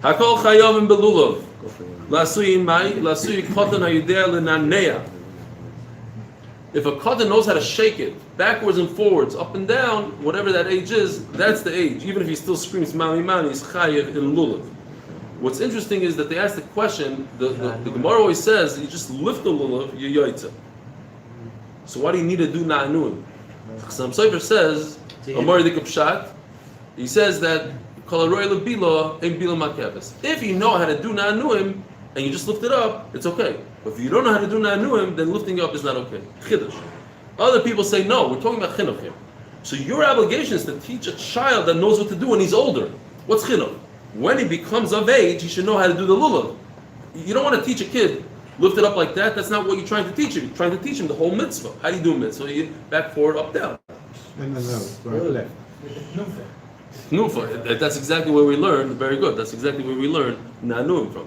Hakol chayovim belulav. Lasui mai, lasui kotan hayudeh lenanea. If a kotan knows how to shake it, backwards and forwards, up and down, whatever that age is, that's the age. Even if he still screams mami mami, he's chayev in lulav. What's interesting is that they ask the question, the Gemara always says, you just lift the lulav, you yoytza. So why do you need to do na'anuim? Some Sefer says, Amar Dikapshat, he says that if you know how to do na'anuim and you just lift it up, it's okay. But if you don't know how to do na'anuim, then lifting up is not okay. Chiddush. Other people say no, we're talking about chinuch here. So your obligation is to teach a child that knows what to do when he's older. What's chinuch? When he becomes of age, he should know how to do the lulav. You don't want to teach a kid, lift it up like that. That's not what you're trying to teach him. You're trying to teach him the whole mitzvah. How do you do a mitzvah? You back, forward, up, down. No, left. Nufa. That's exactly where we learn. Very good. That's exactly where we learn na'anuim from.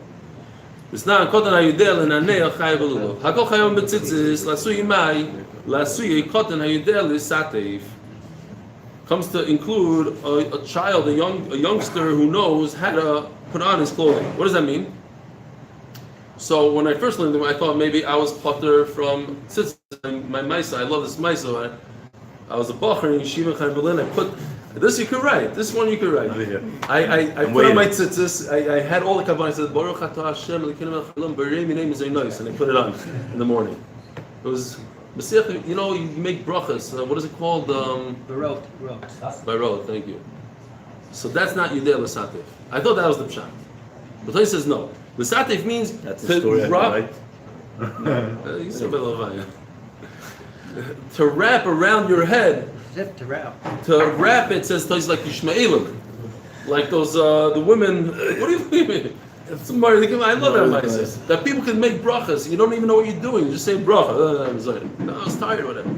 Misna kotan hayudel lenanei chayav lulav. Hakol chayom b'tzitzis lasui mai lasui kotan hayudel lisateif. Comes to include a child, a youngster who knows how to put on his clothing. What does that mean? So when I first learned them, I thought maybe I was putter from Tzitzis. My Maisa, I love this Maisa. I was a bacher in Yeshiva in Berlin. I put this you could write. This one you could write. I put on my Tzitzis. I had all the kavanah. I said Baruch Atah Hashem Elokeinu melech haolam borei minei mizay nois, and I put it on in the morning. It was. You know, you make brachas. What is it called? Barot. Barot, thank you. So that's not Yudei L'Satev. I thought that was the pshat. But he says no. L'Satev means that's the story, right? To wrap around your head. To wrap. To wrap it says like Yishmaelim. Like those the women. What do you mean? I love that mindset. That people can make brachas. You don't even know what you're doing. You just say bracha. No, I was tired, whatever.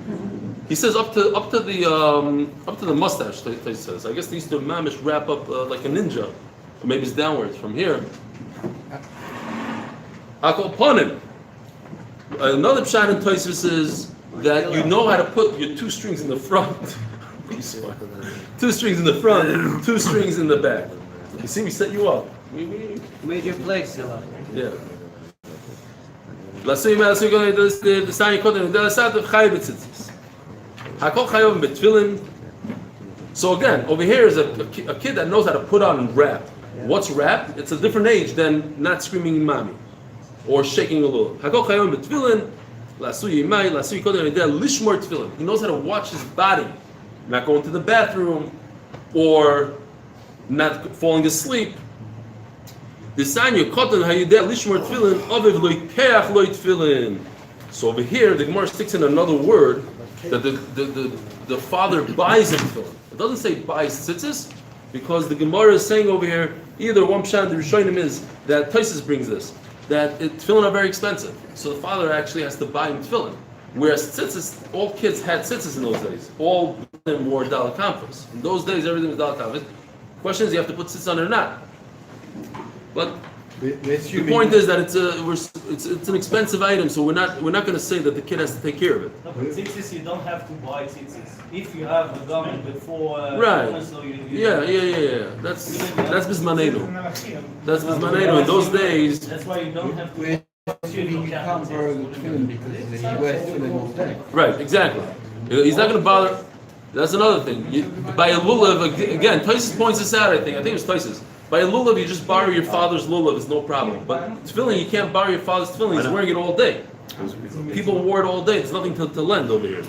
He says up to the mustache. He says. I guess they used to mamish wrap up like a ninja, or maybe it's downwards from here. Akol upon him. Another pshat in Tzitzis is that you know how to put your two strings in the front. 2 strings in the front, 2 strings in the back. You see, we set you up. We made your place, Sila. Yeah. So again, over here is a kid that knows how to put on and rap. What's rap? It's a different age than not screaming imami or shaking a little. He knows how to watch his body, not going to the bathroom or not falling asleep. So over here, the Gemara sticks in another word that the father buys him tefillin. It doesn't say buys tzitzis, because the Gemara is saying over here, either one pshat the Rishonim is that Tzitzis brings this, that tefillin are very expensive, so the father actually has to buy him tefillin. Whereas tzitzis, all kids had tzitzis in those days. All of them wore daled kanfos. In those days, everything was daled kanfos. The question is, you have to put tzitzis on it or not. But the point is that it's an expensive item, so we're not going to say that the kid has to take care of it. No, but tzitzis, you don't have to buy tzitzis. If you have a garment before, right? So Yeah. That's bismanenu. That's bismanenu. In those days. That's why you don't have to. You can't borrow the tefillin because he wears tefillin all day. Right, exactly. He's not going to bother. That's another thing. By a lulav, again, Tzitzis points this out. I think it was Tzitzis. By a lulav, you just borrow your father's lulav, it's no problem. But tefillin, you can't borrow your father's tefillin, he's wearing it all day. People wore it all day, there's nothing to lend over here.